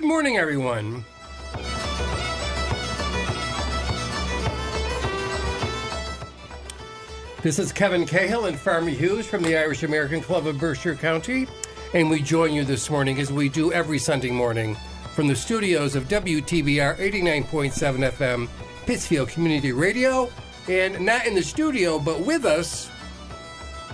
Good morning, everyone. This is Kevin Cahill and Farmer Hughes from the Irish American Club of Berkshire County, and we join you this morning as we do every Sunday morning from the studios of WTBR 89.7 FM, Pittsfield Community Radio, and not in the studio, but with us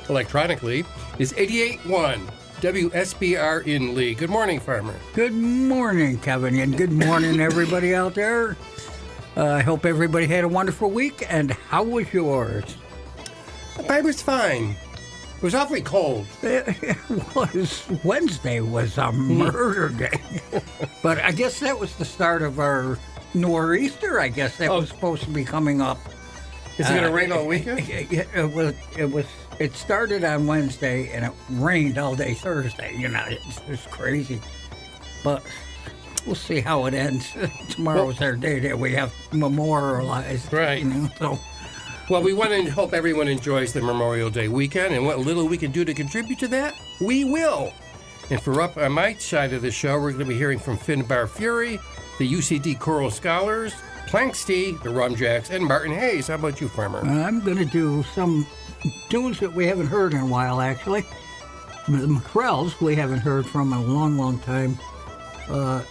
electronically is 88.1 WSBR in Lee. Good morning, Farmer. Good morning, Kevin, and good morning, everybody out there. I hope everybody had a wonderful week, and how was yours? I was fine. It was awfully cold. It was. Wednesday was a murder day. But I guess that was the start of our nor'easter, I guess, that was supposed to be coming up. Is it going to rain all weekend? It started on Wednesday, and it rained all day Thursday. You know, it's crazy. But we'll see how it ends. Tomorrow's our day that we have memorialized. Right. You know, so. Well, we want to hope everyone enjoys the Memorial Day weekend, and what little we can do to contribute to that, we will. And for up on my side of the show, we're going to be hearing from Finbar Fury, the UCD Choral Scholars, Planksty, the Rumjacks, and Martin Hayes. How about you, Farmer? I'm going to do some tunes that we haven't heard in a while, actually. The McCrells we haven't heard from in a long, long time.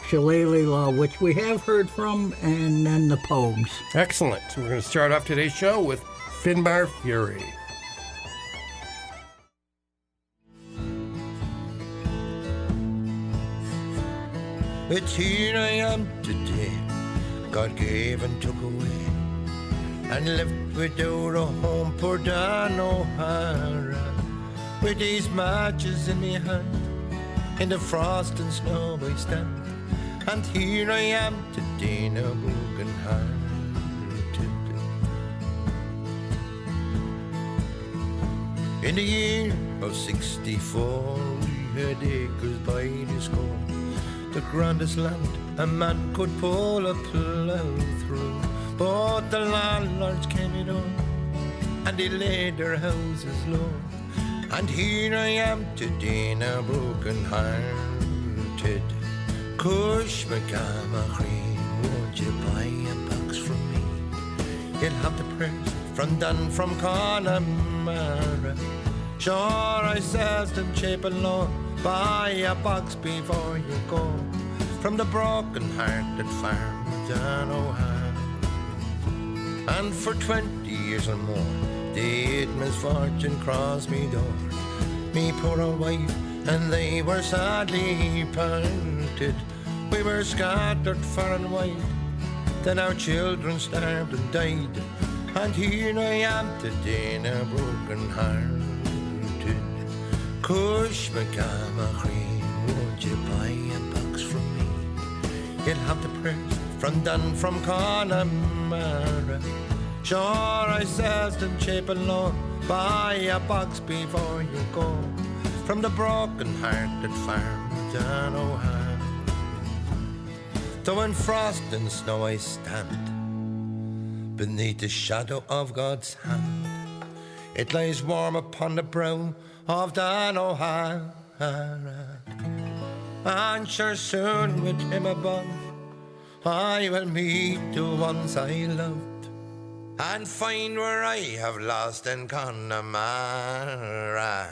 Shillelagh Law, which we have heard from, and then the Pogues. Excellent. So we're going to start off today's show with Finbar Fury. It's here I am today, God gave and took away, and left without a home, poor Dan O'Hara, with these matches in my hand. In the frost and snow I stand, and here I am today, now broken hearted. In the year of 64, we had acres by the score, the grandest land a man could pull a plough through. But the landlords came in on, and they laid their houses low. And here I am today, now broken hearted. Cush McGamachry, won't you buy a box from me? You'll have the prayers from Dan from Connemara. Sure, I says them cheap and low, buy a box before you go. From the broken-hearted farmer Dan O'Hara. And for 20 years or more, did misfortune cross me door. Me poor old wife and they were sadly parted. We were scattered far and wide, then our children starved and died. And here I am today, now broken hearted. Cush McGamachry, won't you buy a box from me? You'll have the prayers from Dan from Connemara. Sure, I says them cheap and low, buy a box before you go. From the broken-hearted farmer Dan O'Hara. Though in frost and snow I stand, beneath the shadow of God's hand, it lies warm upon the brow of Dan O'Hara. And sure soon with him above, I will meet the ones I loved, and find where I have lost in Connemara.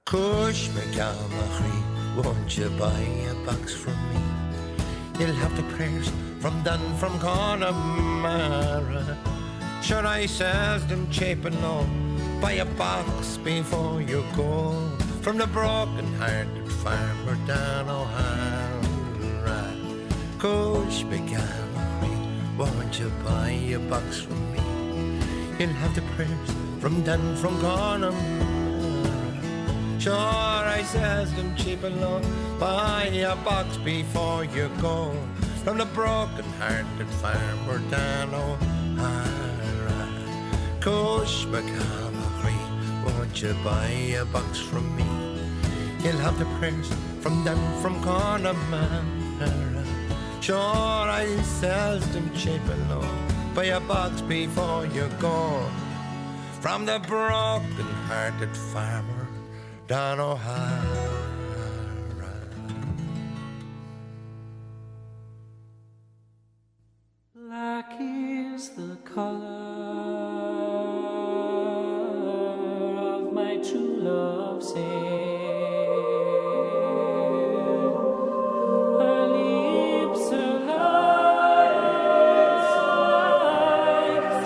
Cush McGamachry, won't you buy a box from me? You'll have the prayers from Dan from Connemara. Sure, I says them cheap and low, buy a box before you go. From the broken-hearted farmer Dan O'Hara. Cush McGamachry, won't you buy a box from me? You'll have the prayers from Dan from Connemara. Sure, I says them cheap and low, buy a box before you go. From the broken-hearted farmer Dan O'Hara. Cush McGamachry, won't you buy a box from me? You'll have the prayers from Dan from Connemara. Sure, I says them cheap and low, buy a box before you go. From the broken-hearted farmer Dan O'Hara. Black is the color of my true love's hair. Her lips are like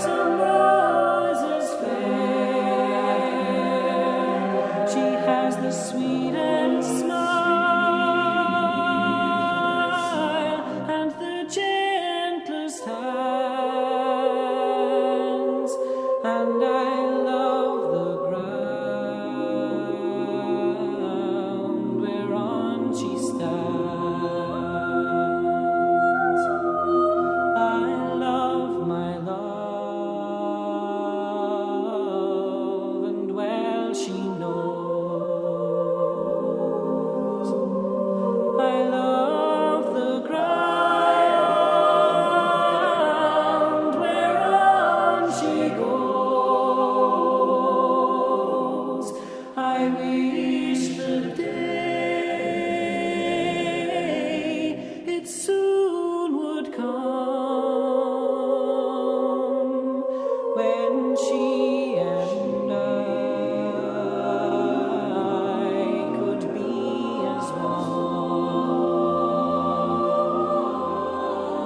some roses fair. She has the sweetest smile and the gentlest hands, and I love the ground whereon she stands. I love my love, and well she knows. I love the ground whereon she goes. I wish the day it soon would come when she and I could be as one.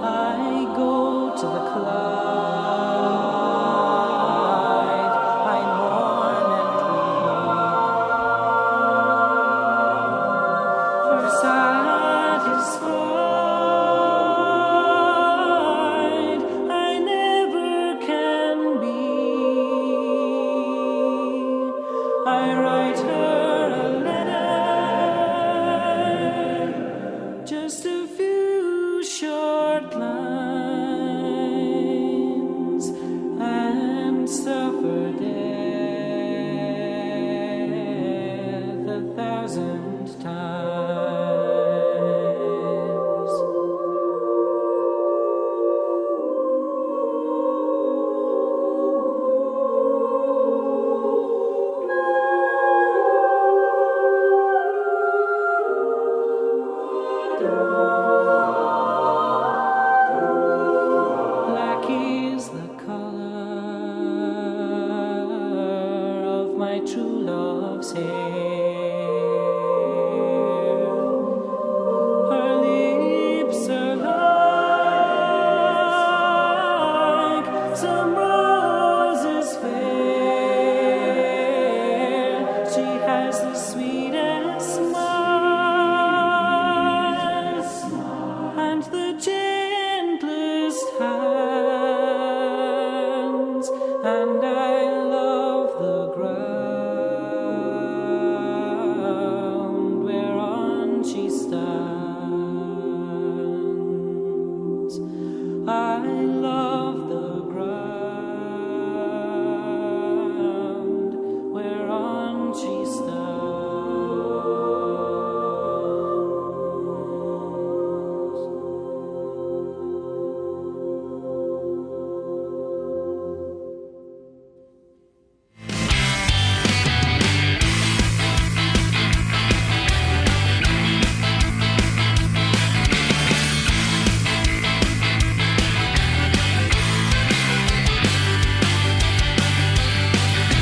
I go to the Clyde, I mourn and weep, for satisfied I never can be. I write her a letter, just a few short lines, and suffer death 1,000 times. Black is the color of my true love's hair. Her lips are like some roses fair. She has the sweetest smile and the gentlest hands, and I love the ground whereon she stands. I love the ground whereon she stands.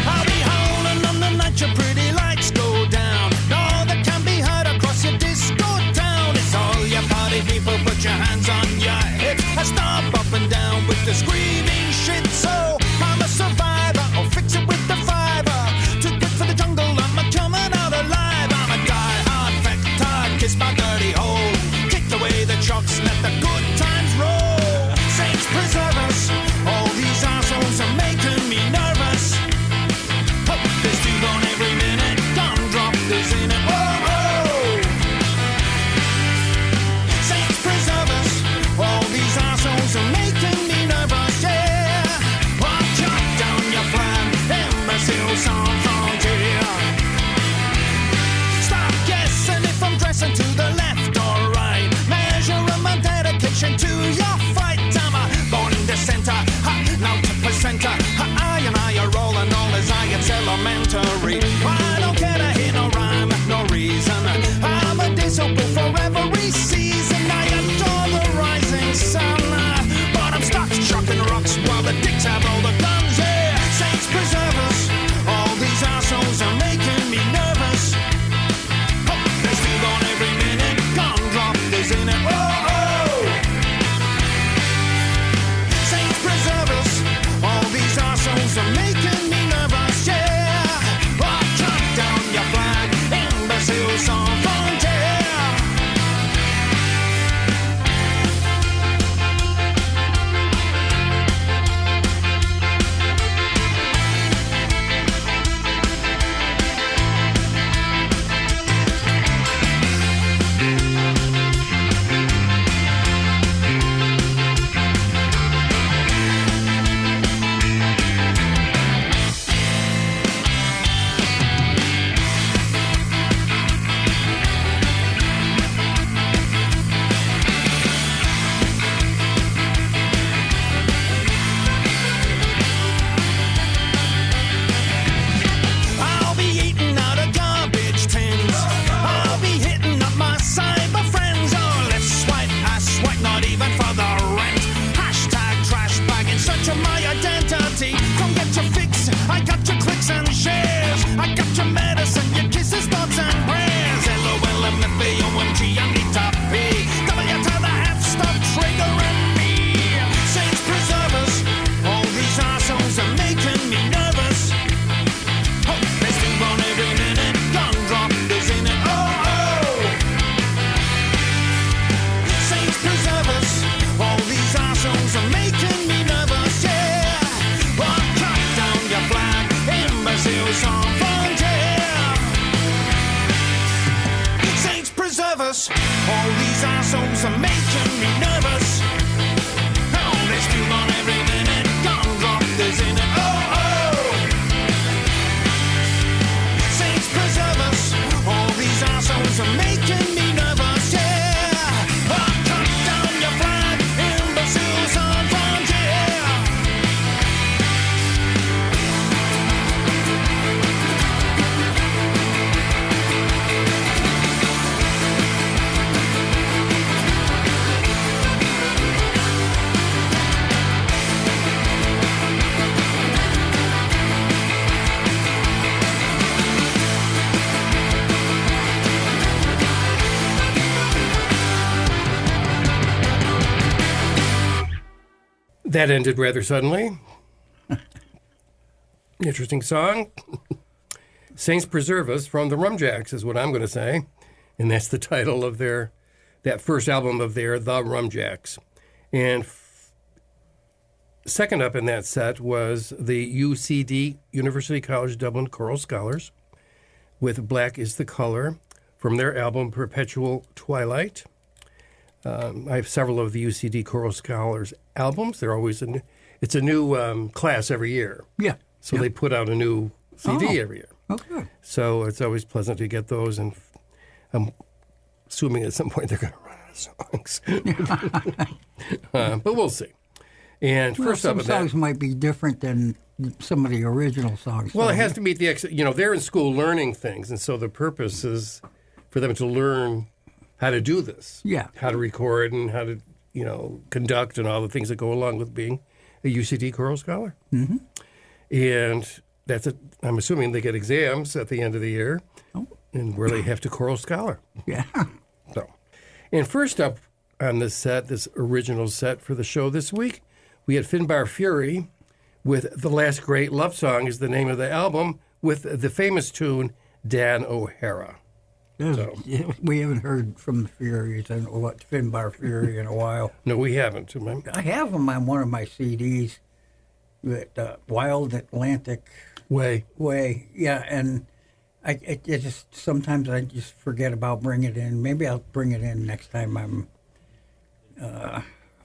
I'll be holding on the night your pretty lights go down. All that can be heard across your disco town. It's all your party people, put your hands on your hips. I stomp up and down with the screaming shit. So I'm a survivor, I'll fix it with the fiver. Too good for the jungle, I'm a coming out alive. I'm a die-hard vector, kiss my dirty hole. Kick away the chocks, let the good times roll. Saints preserve us, all these assholes are making me nervous. Oh, there's two on every minute, don't drop this in it. Oh, oh. Saints preserve us, all these assholes are making me nervous, yeah. That ended rather suddenly. Interesting song. Saints Preserve Us from the Rumjacks is what I'm going to say. And that's the title of that first album of their, The Rumjacks. And second up in that set was the UCD, University College Dublin Choral Scholars, with Black is the Color from their album Perpetual Twilight. I have several of the UCD Choral Scholars albums. They're always it's a new class every year. Yeah. So they put out a new CD every year. Okay. So it's always pleasant to get those, and I'm assuming at some point they're going to run out of songs. But we'll see. And Well, first up, some songs might be different than some of the original songs. well, it has to meet the they're in school learning things, and so the purpose is for them to learn how to do this. Yeah. How to record and how to conduct and all the things that go along with being a UCD choral scholar. Mm-hmm. And I'm assuming they get exams at the end of the year, and where they have to choral scholar. Yeah. So, and first up on this set, this original set for the show this week, we had Finbar Fury with The Last Great Love Song is the name of the album, with the famous tune Dan O'Hara. So. We haven't heard from the Furies and Finbar Fury in a while. No, we haven't. I have them on one of my CDs, that Wild Atlantic Way. Yeah, and I just sometimes I just forget about bringing it in. Maybe I'll bring it in next time I'm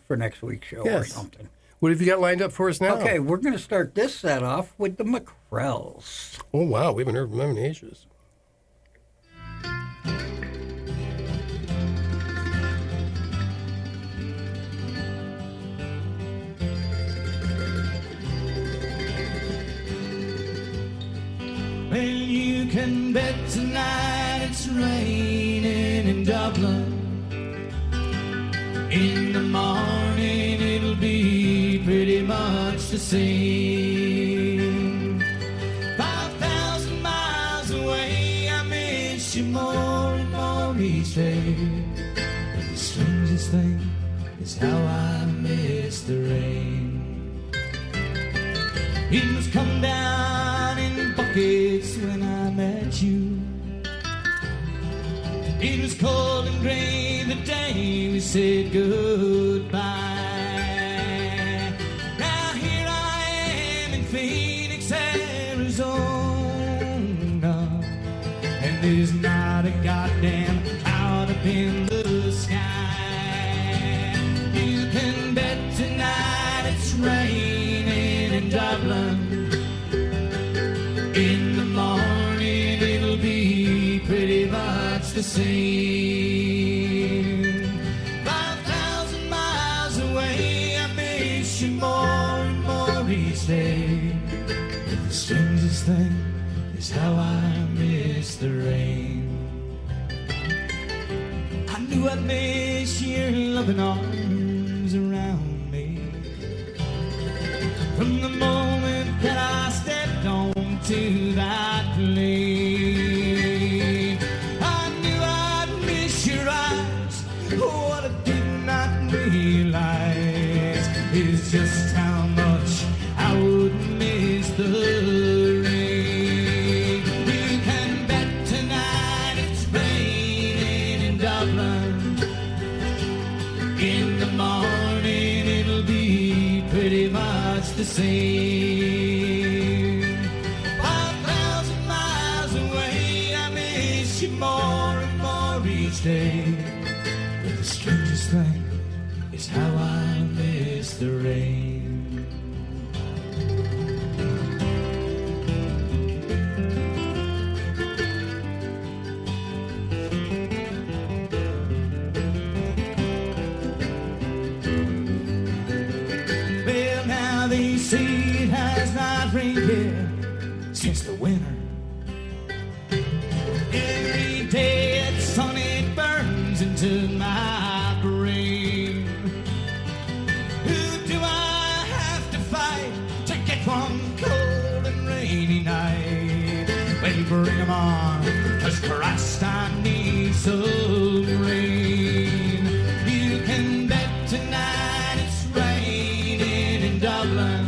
for next week's show or something. What have you got lined up for us now? Okay, we're going to start this set off with the McCrells. Oh, wow. We haven't heard from them in ages. Well, you can bet tonight it's raining in Dublin. In the morning it'll be pretty much the same. 5,000 miles away, I miss you more and more each day. But the strangest thing is how I miss the rain. It must come down in buckets when I met you. It was cold and gray the day we said goodbye. Now here I am in Phoenix, Arizona, and there's not a goddamn cloud up in the sky. You can bet tonight it's raining in Dublin. In the morning it'll be pretty much the same. 5,000 miles away, I miss you more and more each day. But the strangest thing is how I miss the rain. I knew I'd miss your loving arms around me from the moment that I stepped onto that plane. I knew I'd miss your eyes. What I did not realize is just how much I would miss the rain. You can bet tonight it's raining in Dublin. In the morning it'll be pretty much the same. 5,000 miles away, I miss you more and more each day. But the strangest thing is how I miss the rain. Well, now they say it has not rained here since the winter. Every day it's sun, it burns into my brain. Who do I have to fight to get one cold and rainy night? Well, bring 'em on, 'cause Christ, I need some rain. You can bet tonight it's raining Dublin.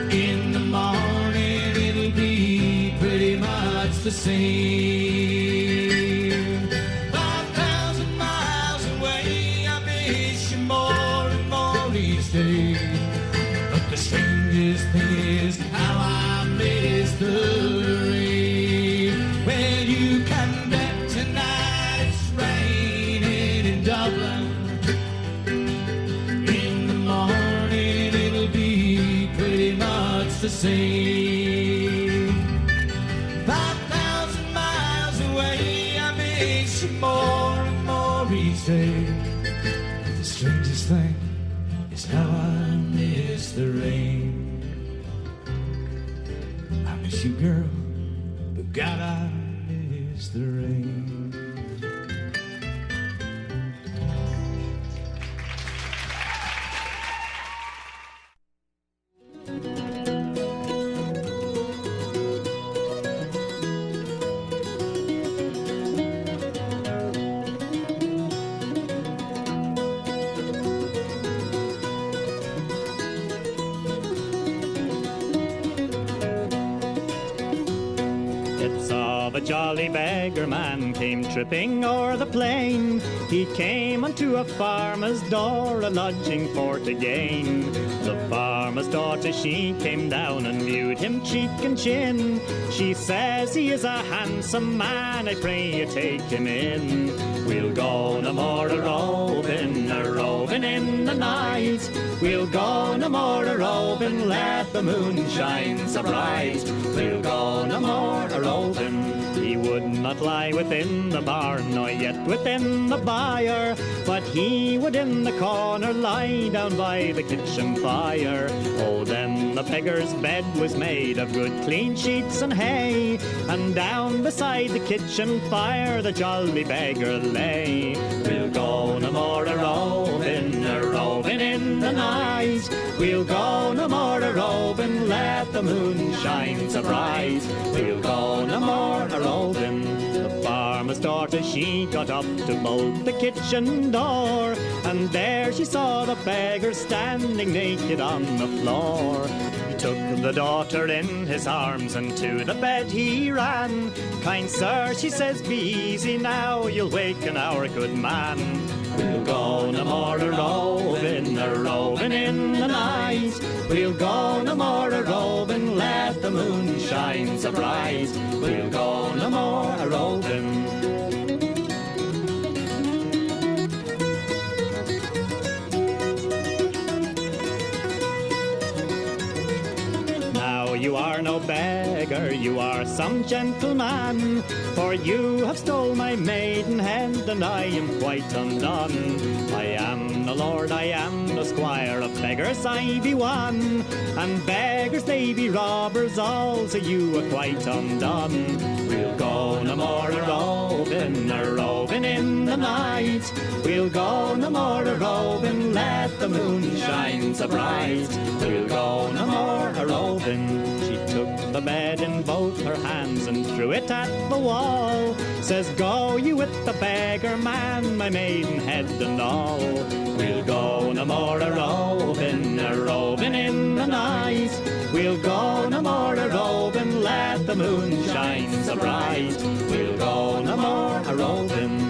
In the morning it'll be pretty much the same. 5,000 miles away, I miss you more and more each day. But the strangest thing is how I miss the rain. Well, you can bet tonight it's raining in Dublin. In the morning it'll be pretty much the same. 5,000 miles away, I miss you more and more each day. The strangest thing is how I miss the rain. I miss you, girl, but God, I miss the rain. It's of a jolly beggar man came tripping o'er the plain. He came unto a farmer's door, a lodging for to gain. The farmer's daughter, she came down and viewed him cheek and chin. She says he is a handsome man, I pray you take him in. We'll go no more a-roving in the night. We'll go no more a-roving, let the moon shine so bright. We'll go no more a-roving. He would not lie within the barn, nor yet within the byre, but he would in the corner lie down by the kitchen fire. Oh, then the beggar's bed was made of good clean sheets and hay, and down beside the kitchen fire the jolly beggar lay. We'll go no more a-roving in the night. We'll go no more a-roving, let the moon shine so bright. We'll go no more a-roving. The farmer's daughter, she got up to bolt the kitchen door, and there she saw the beggar standing naked on the floor. He took the daughter in his arms and to the bed he ran. Kind sir, she says, be easy now, you'll waken our good man. We'll go no more a-roving in the night. We'll go no more a-roving, let the moon shine so bright. We'll go no more a-roving. Now you are no beggar, you are some gentleman, for you have stole my maidenhead, and I am quite undone. I am no lord, I am no squire, of beggars I be one, and beggars they be robbers all, so you are quite undone. We'll go no more a-roving in the night. We'll go no more a-roving, let the moon shine so bright. We'll go no more a-roving. She took the bed in both her hands and threw it at the wall. Says, go you with the beggar man, my maidenhead and all. We'll go no more a-roving in the night. We'll go no more a-roving, let the moon shine so bright. We'll go no more a-roving.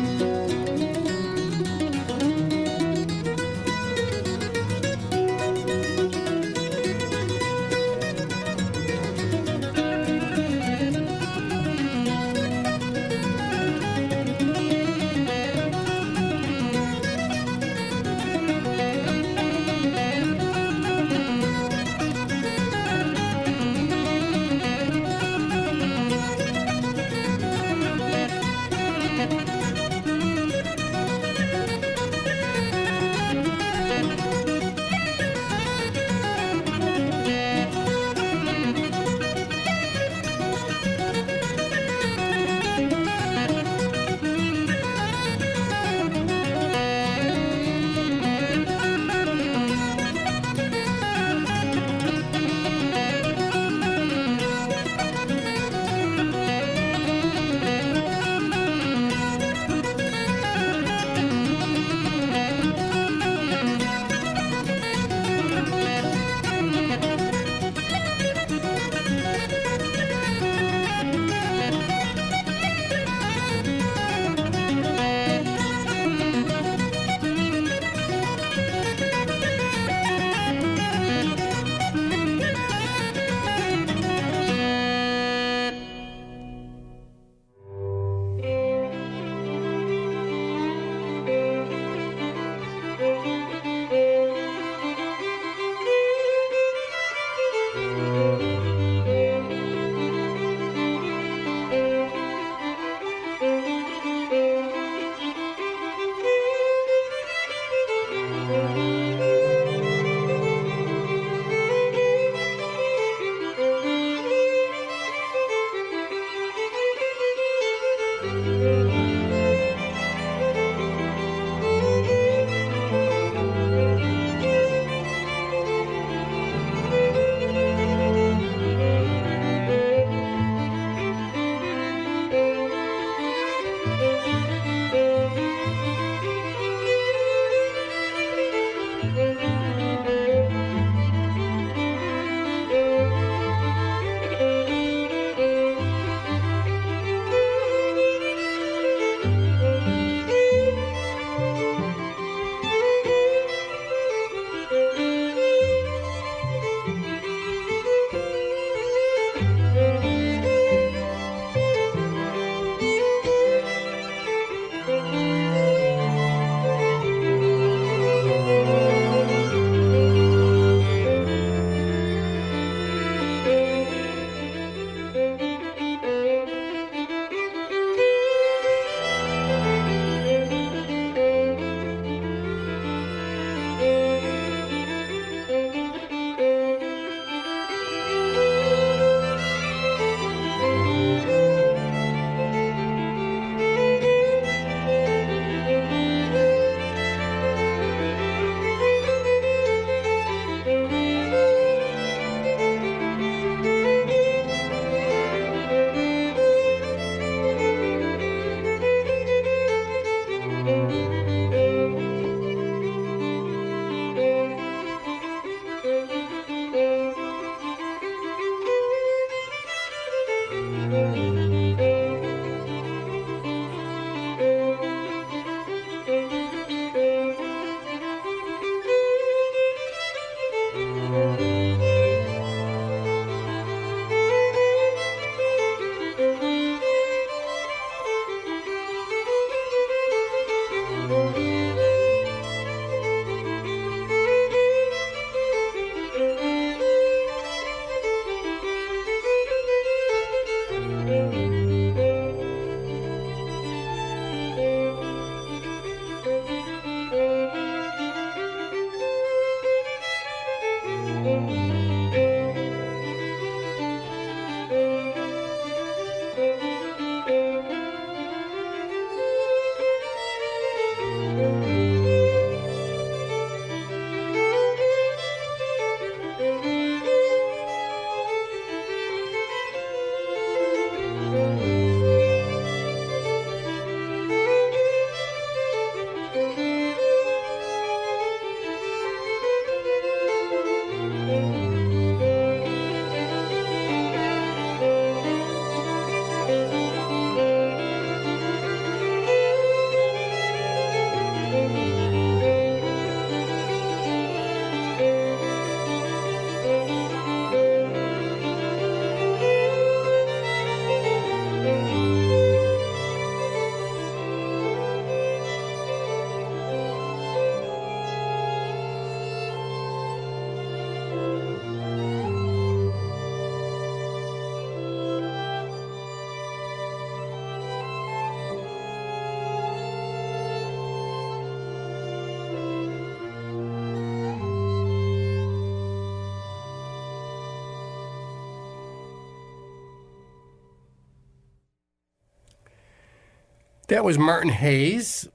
That was Martin Hayes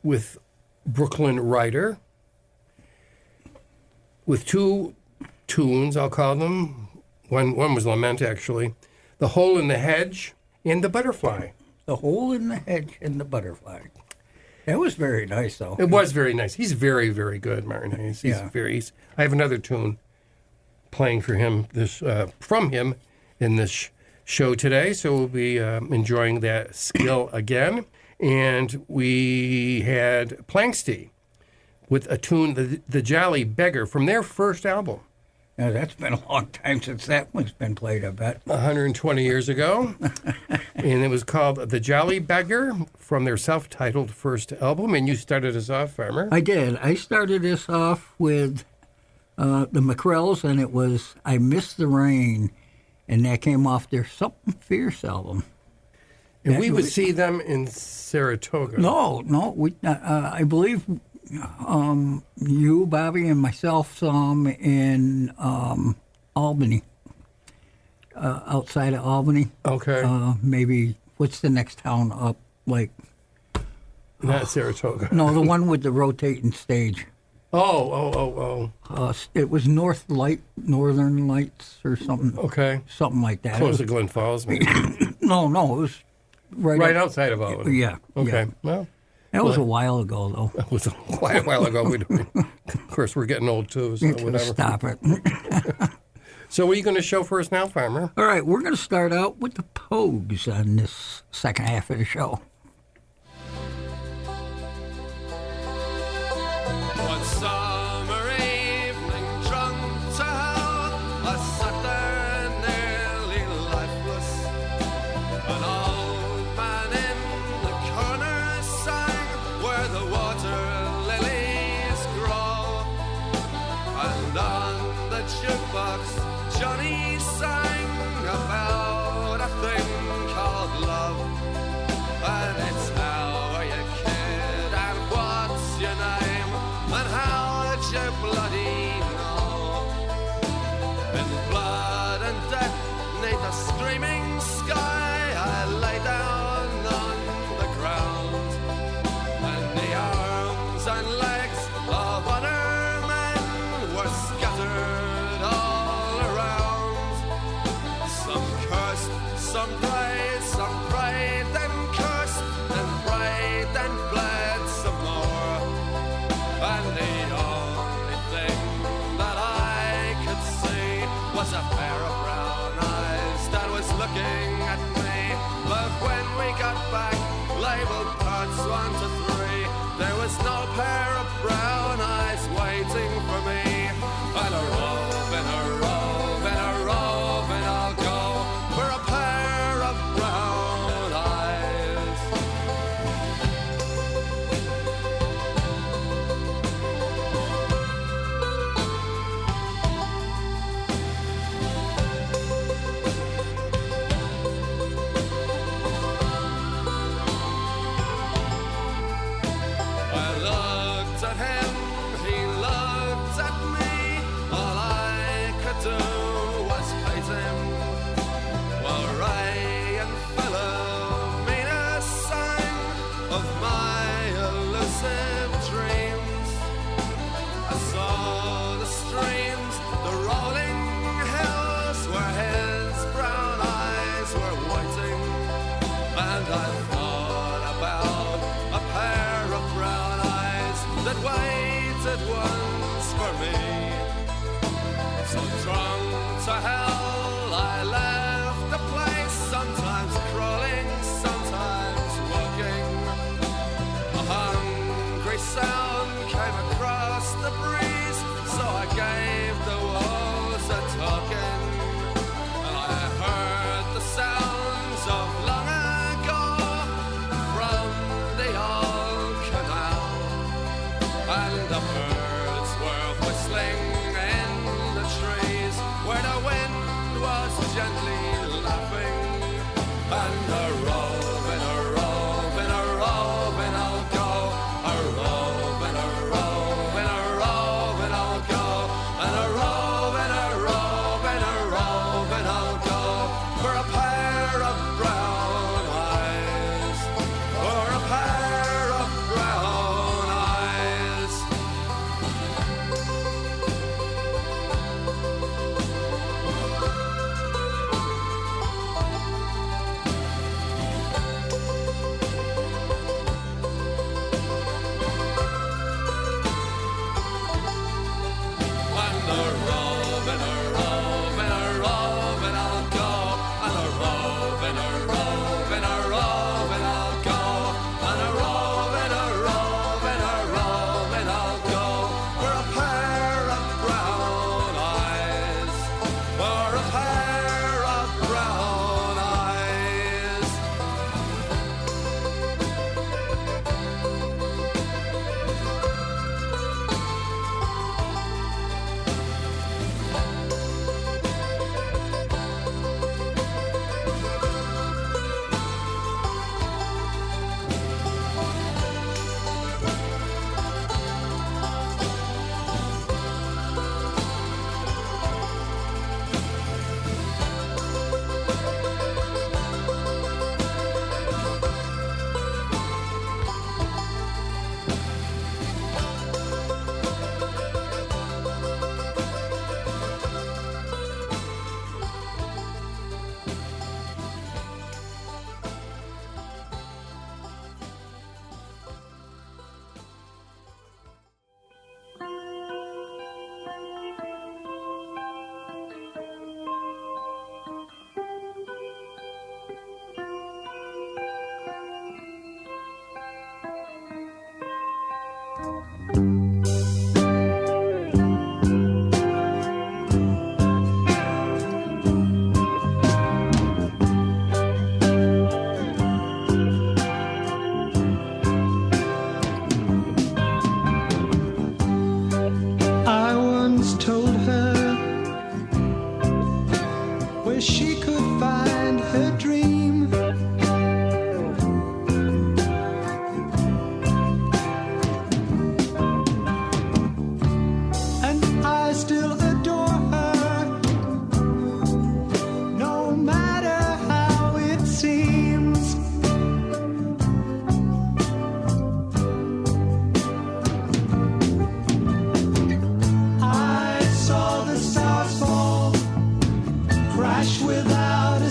with Brooklyn Rider, with two tunes, I'll call them. One was Lament, actually. The Hole in the Hedge and The Butterfly. The Hole in the Hedge and the Butterfly. That was very nice, though. It was very nice. He's very, very good, Martin Hayes. I have another tune playing for him from him in this show today, so we'll be enjoying that skill again. And we had Planksty with a tune, the Jolly Beggar, from their first album. Now, that's been a long time since that one's been played, I bet. 120 years ago. And it was called The Jolly Beggar from their self-titled first album. And you started us off, Farmer. I did. I started this off with the McCrells, and it was I Miss the Rain. And that came off their Something Fierce album. And we would see them in Saratoga. No. I believe you, Bobby, and myself saw them in Albany, outside of Albany. Okay. Maybe, what's the next town up? Like, not Saratoga. no, the one with the rotating stage. Oh. It was Northern Lights or something. Okay. Something like that. Close to Glen Falls, maybe. No, it was right outside of Albany. Yeah. Okay. Yeah. Well, that was a while ago, though. it was quite a while ago. Of course, we're getting old, too, so whatever. Stop it. So what are you going to show for us now, Farmer? All right, we're going to start out with the Pogues on this second half of the show. One summer evening, drunk to hell, I sat there nearly lifeless. An old man in the corner sang where the water lilies grow. And on the jukebox, Johnny sang about a thing called love. And it's how are you, kid, and what's your name, and how'd you bloody know? In blood and death, 'neath a screaming sky, I lay down on the ground, and the arms and legs of other men were scattered all around. Some cursed, some prayed, then cursed, and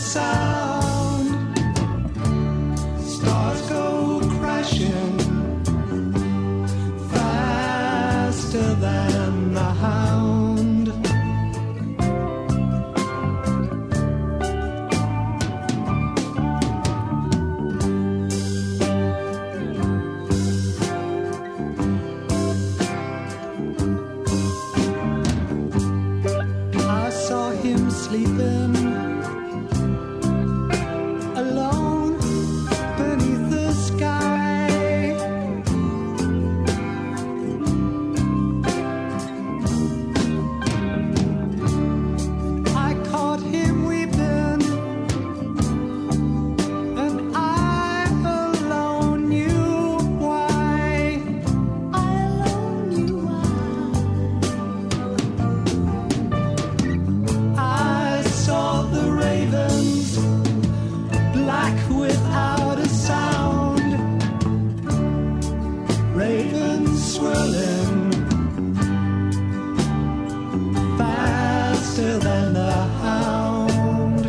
sound. Stars go crashing faster than the hound. I saw him sleeping alone beneath the sky. I caught him weeping, and I alone knew why. I alone knew why. I saw the ravens, black without a sound. Ravens swirling faster than the hound.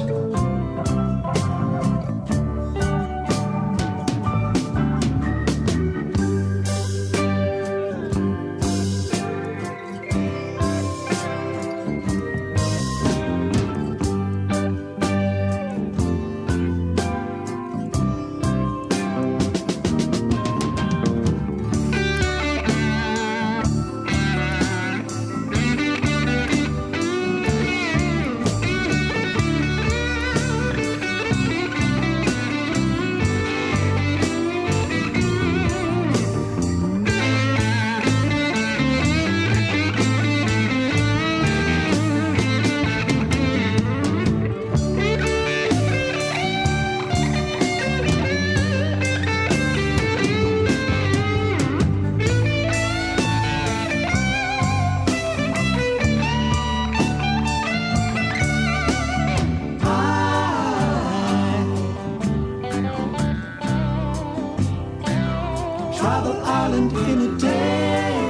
Travel Ireland in a day.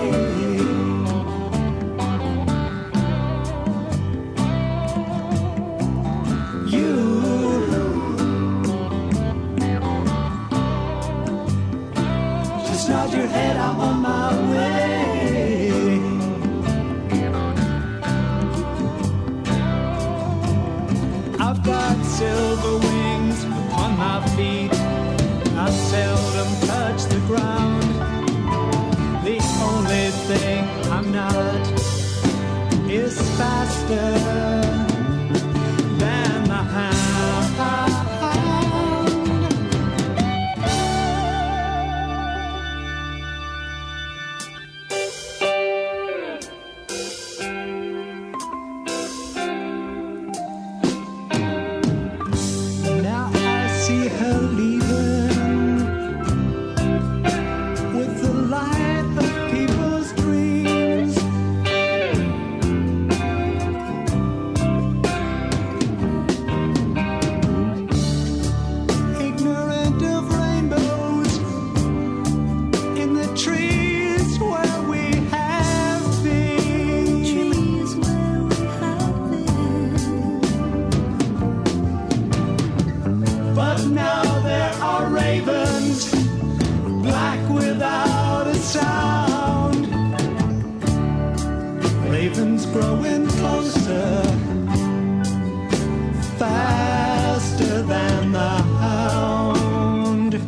You just nod your head, I'm on my way. I've got silver wings upon my feet. I seldom touch the ground. The only thing I'm not is faster than the hound. Now I see her leaving with the light of people's dreams. Ignorant of rainbows in the trees where we have been. Trees where we have been. But now there are ravens, black without a sound. Ravens growing closer, faster than the hound.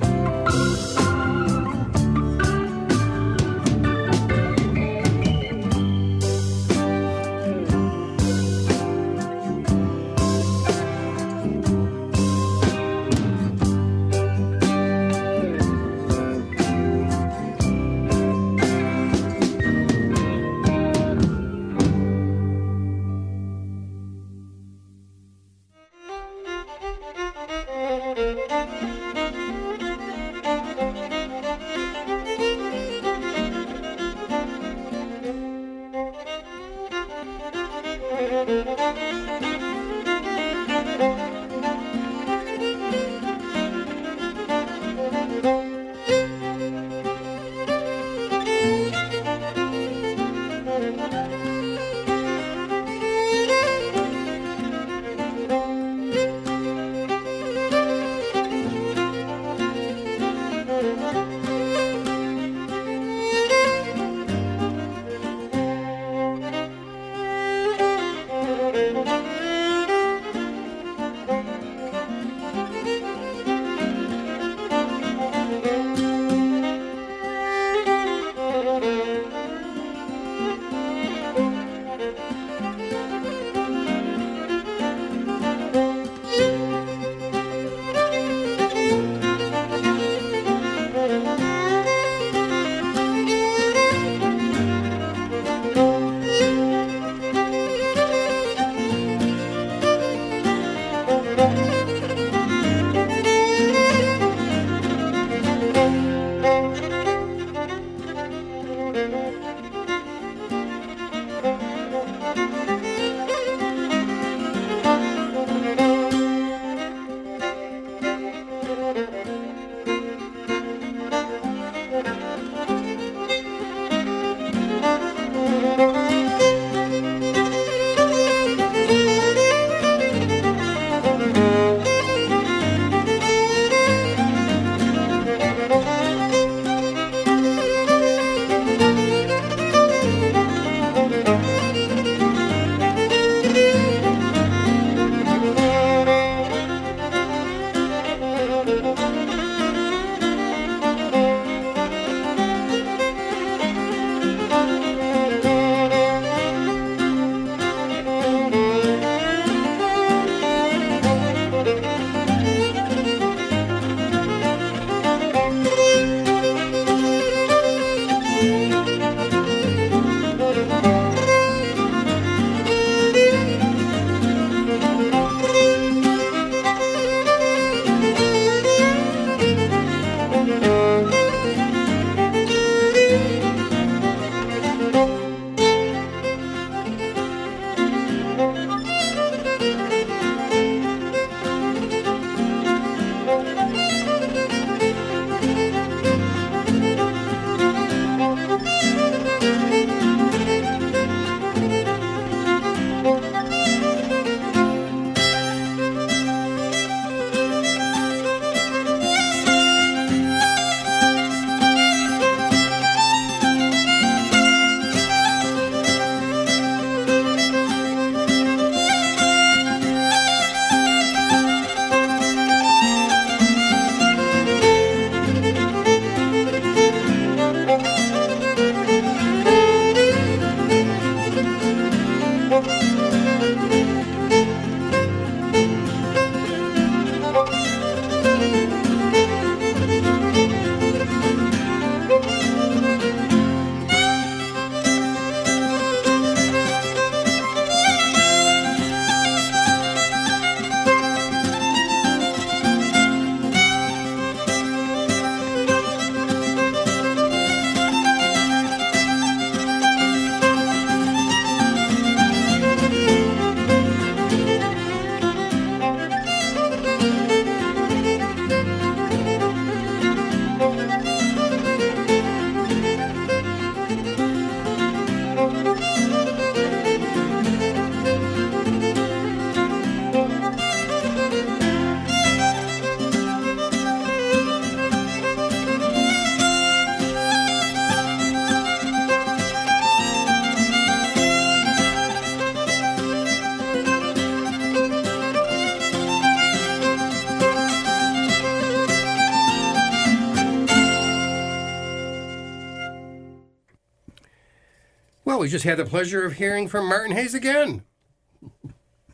we just had the pleasure of hearing from Martin Hayes again.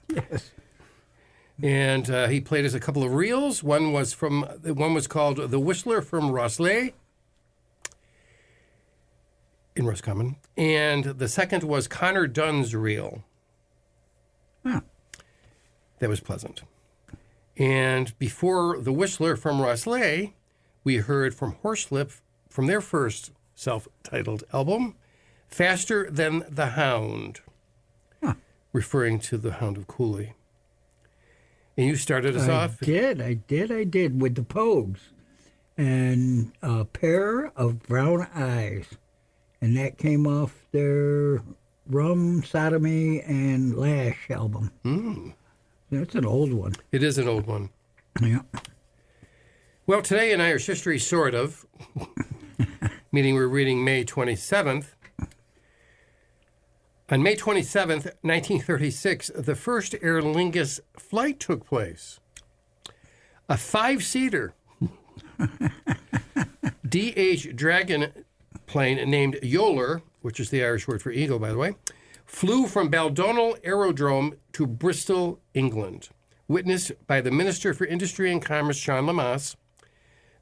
Yes. And he played us a couple of reels. One was called The Whistler from Rosslea in Roscommon. And the second was Connor Dunn's reel. Huh. That was pleasant. And before The Whistler from Rosslea, we heard from Horselip from their first self-titled album, Faster Than the Hound, referring to the Hound of Cooley. And you started us off. I did with the Pogues and A Pair of Brown Eyes. And that came off their Rum, Sodomy, and Lash album. That's an old one. It is an old one. Yeah. Well, today in Irish history, sort of, meaning we're reading May 27th. On May 27th, 1936, the first Aer Lingus flight took place. A 5-seater DH Dragon plane named Yoler, which is the Irish word for eagle, by the way, flew from Baldonnel Aerodrome to Bristol, England, witnessed by the Minister for Industry and Commerce, Sean Lamass.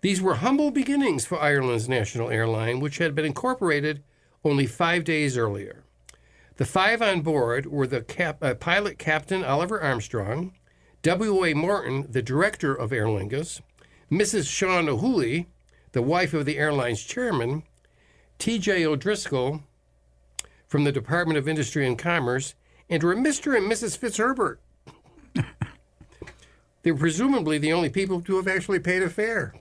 These were humble beginnings for Ireland's national airline, which had been incorporated only 5 days earlier. The 5 on board were the pilot Captain Oliver Armstrong, W.A. Morton, the director of Aer Lingus, Mrs. Sean O'Hooley, the wife of the airline's chairman, T.J. O'Driscoll from the Department of Industry and Commerce, and were Mr. and Mrs. Fitzherbert. They were presumably the only people to have actually paid a fare.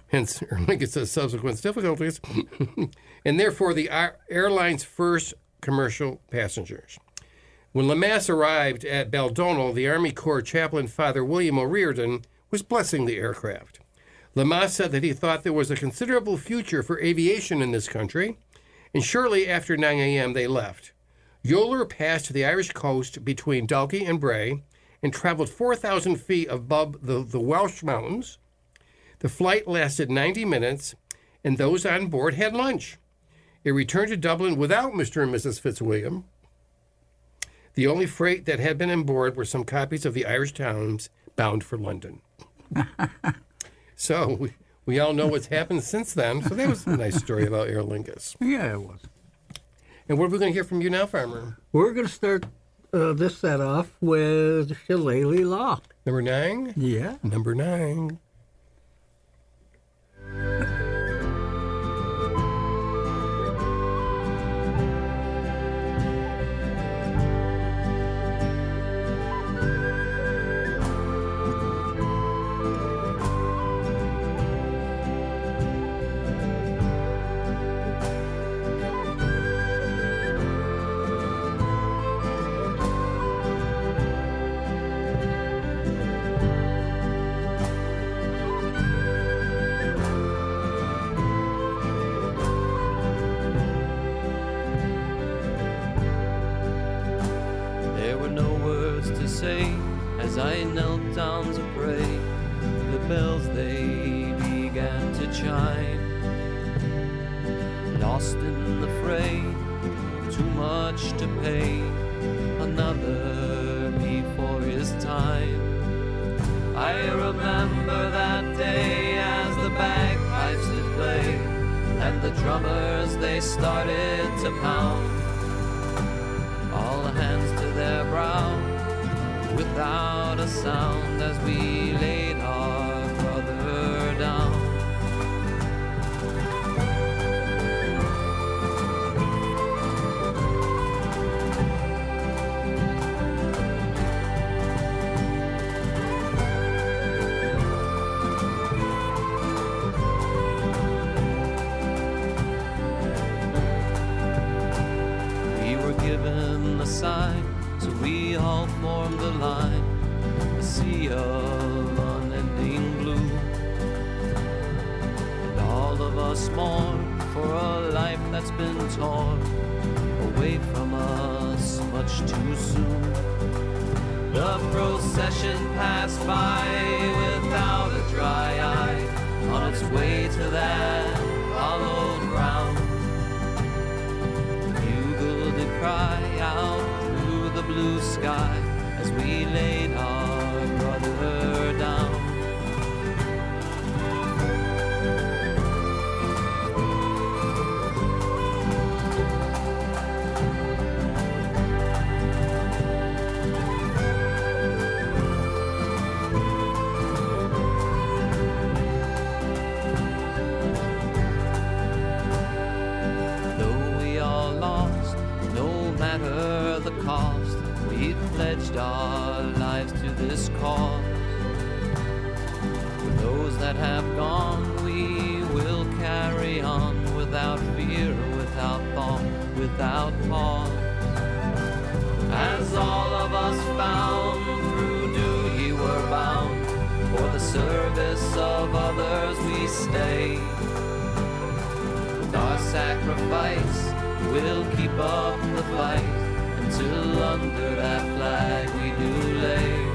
Hence Aer Lingus' subsequent difficulties, and therefore the airline's first commercial passengers. When Lamass arrived at Baldonnel, the Army Corps chaplain Father William O'Riordan was blessing the aircraft. Lamass said that he thought there was a considerable future for aviation in this country, and shortly after 9 a.m. they left. Yoler passed the Irish coast between Dalkey and Bray and traveled 4,000 feet above the Welsh Mountains. The flight lasted 90 minutes, and those on board had lunch. It returned to Dublin without Mr. and Mrs. Fitzwilliam. The only freight that had been on board were some copies of the Irish Times bound for London. So we all know what's happened since then. So that was a nice story about Aer Lingus. Yeah, it was. And what are we going to hear from you now, Farmer? We're going to start this set off with Shillelagh Law. Number 9? Yeah. Number 9. As I knelt down to pray, the bells they began to chime. Lost in the fray, too much to pay, another before his time. I remember that day as the bagpipes did play, and the drummers they started to pound. All hands to their brow, without a sound, as we laid our brother down. We were given a sign, so we all formed the line, a sea of unending blue. And all of us mourn for a life that's been torn away from us much too soon. The procession passed by without a dry eye, on its way to that hallowed ground. Bugle cry out through the blue sky as we laid our brother down. The cost, we've pledged our lives to this cause. For those that have gone, we will carry on without fear, without thought, without pause. As all of us found through duty were bound, for the service of others we stay. With our sacrifice, we'll keep up the fight till under that flag we do lay.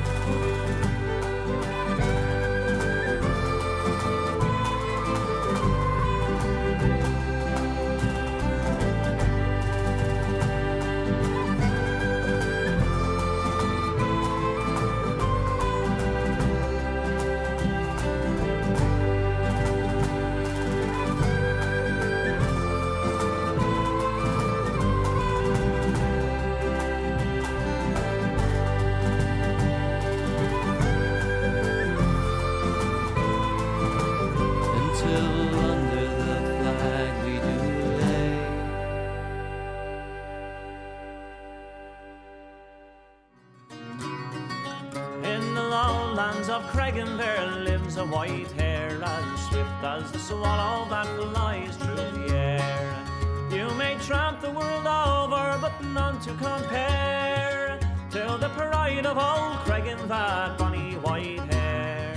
White hair as swift as the swallow that flies through the air. You may tramp the world over, but none to compare to the pride of old Craig in that bonny white hair.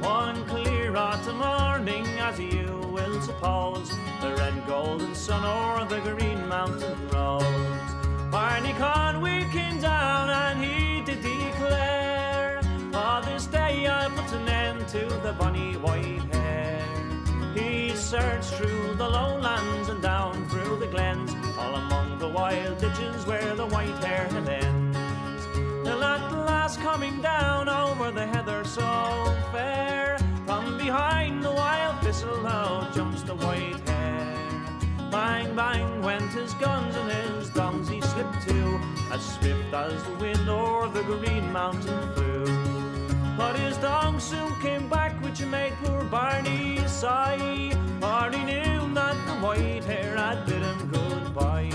One clear autumn morning, as you will suppose, the red golden sun o'er the green mountain rose. Barney Conway came down and he did declare, "On this day I'll put an end to the bonny white hair." He searched through the lowlands and down through the glens, all among the wild ditches where the white hair had ends. Till at last coming down over the heather so fair, from behind the wild thistle out jumps the white hair. Bang, bang went his guns and his guns he slipped to, as swift as the wind o'er the green mountain flew. But his dong soon came back, which made poor Barney sigh, for he knew that the white hair had bid him goodbye.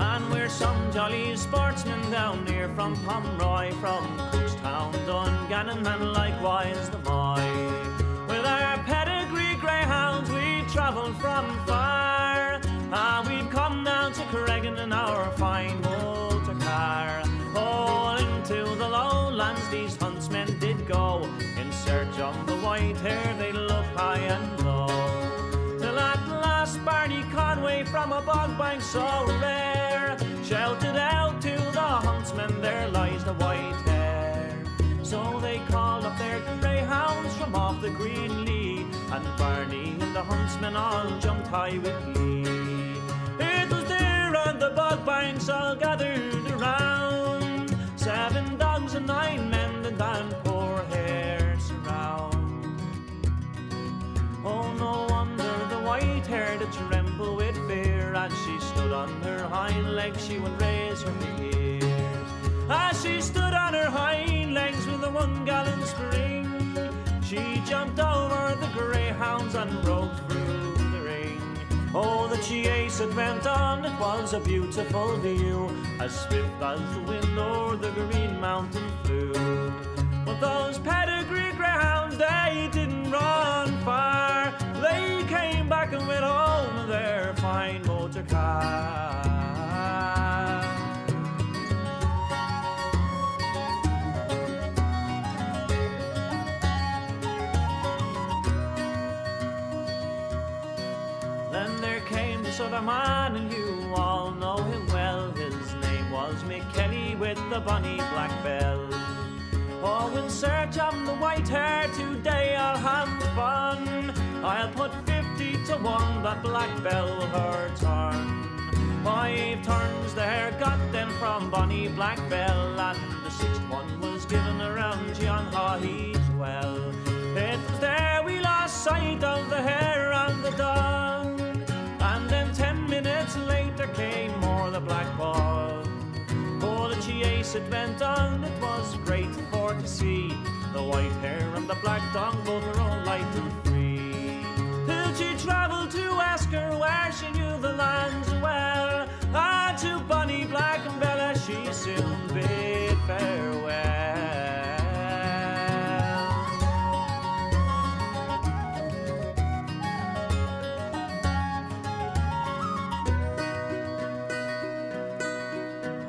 And we're some jolly sportsmen down near from Pomeroy, from Cookstown, Dungannon, and likewise the Moy. With our pedigree greyhounds we travelled from far, and we've come down to Creggan in our fine motor car. Oh, into the lowlands these huntsmen did go, in search of the white hair they look high and low. Till at last Barney Conway from a bog bank so rare shouted out to the huntsmen, "There lies the white hair." So they called up their greyhounds from off the green lea, and Barney and the huntsmen all jumped high with glee. It was there on the bog banks all gathered around, 7 dogs and 9 men and poor hair surround. Oh, no wonder the white hair did tremble with fear, as she stood on her hind legs she would raise her ears. As she stood on her hind legs with a 1-gallon spring, she jumped over the greyhounds and broke through the ring. Oh, the chase it went on, it was a beautiful view, as swift as the wind o'er the green mountain flew. But those pedigree greyhounds, they didn't run far, they came back and went home in their fine motor car. Then there came this other man, and you all know him well. His name was Mick Kelly with the bonny black bell. Oh, in search of the white hare today I'll have fun. I'll put 50 to 1 that Black Bell her turn. 5 turns the hare got then from Bonnie Black Bell, and the 6th one was given around John Hawley's well. It was there we lost sight of the hare and the dog, and then 10 minutes later came more the black ball. Oh, the chase it went on, it was great for to see the white hare and the black dog both were all light and free. Till she travelled to ask her where she knew the lands well, and to Bonnie Black and Bella she soon bid farewell.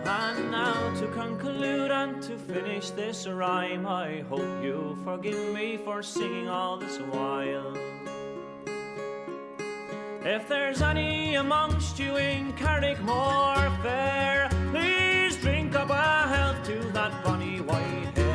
And now to conclude and to finish this rhyme, I hope you forgive me for singing all this while. If there's any amongst you in Carrickmore fair, please drink up a health to that bonny white hare.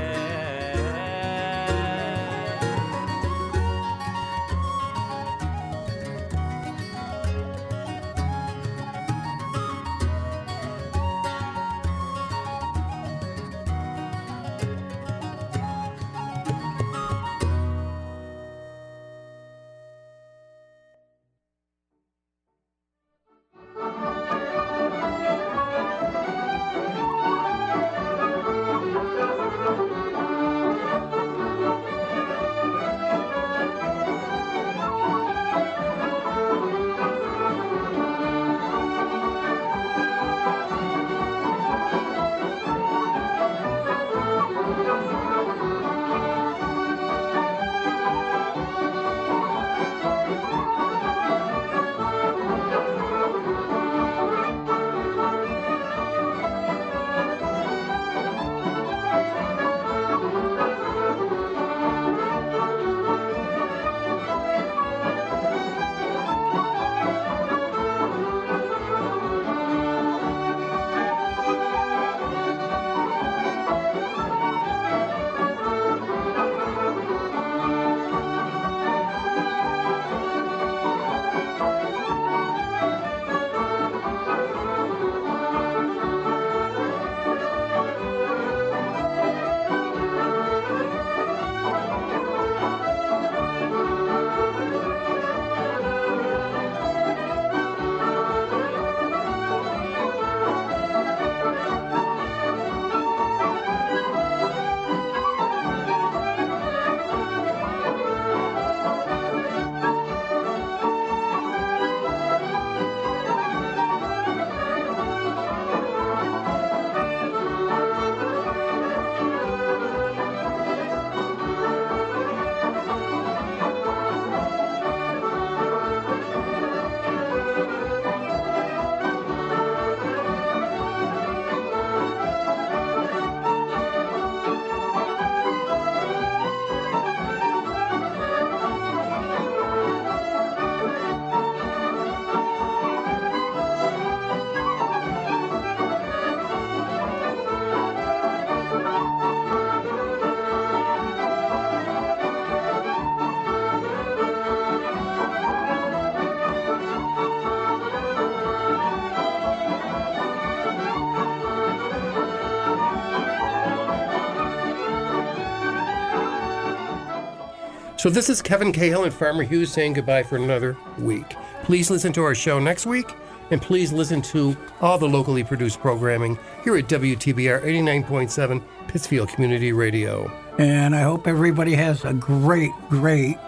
So this is Kevin Cahill and Farmer Hughes saying goodbye for another week. Please listen to our show next week, and please listen to all the locally produced programming here at WTBR 89.7 Pittsfield Community Radio. And I hope everybody has a great, great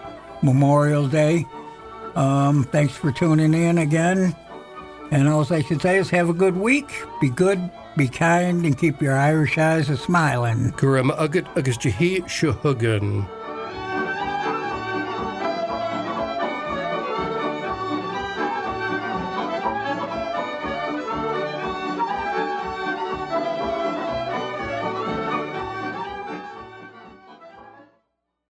Memorial Day. Thanks for tuning in again. And all I should say is have a good week. Be good, be kind, and keep your Irish eyes a-smiling. Gurama Ugat Agus Jahi Shuhugan.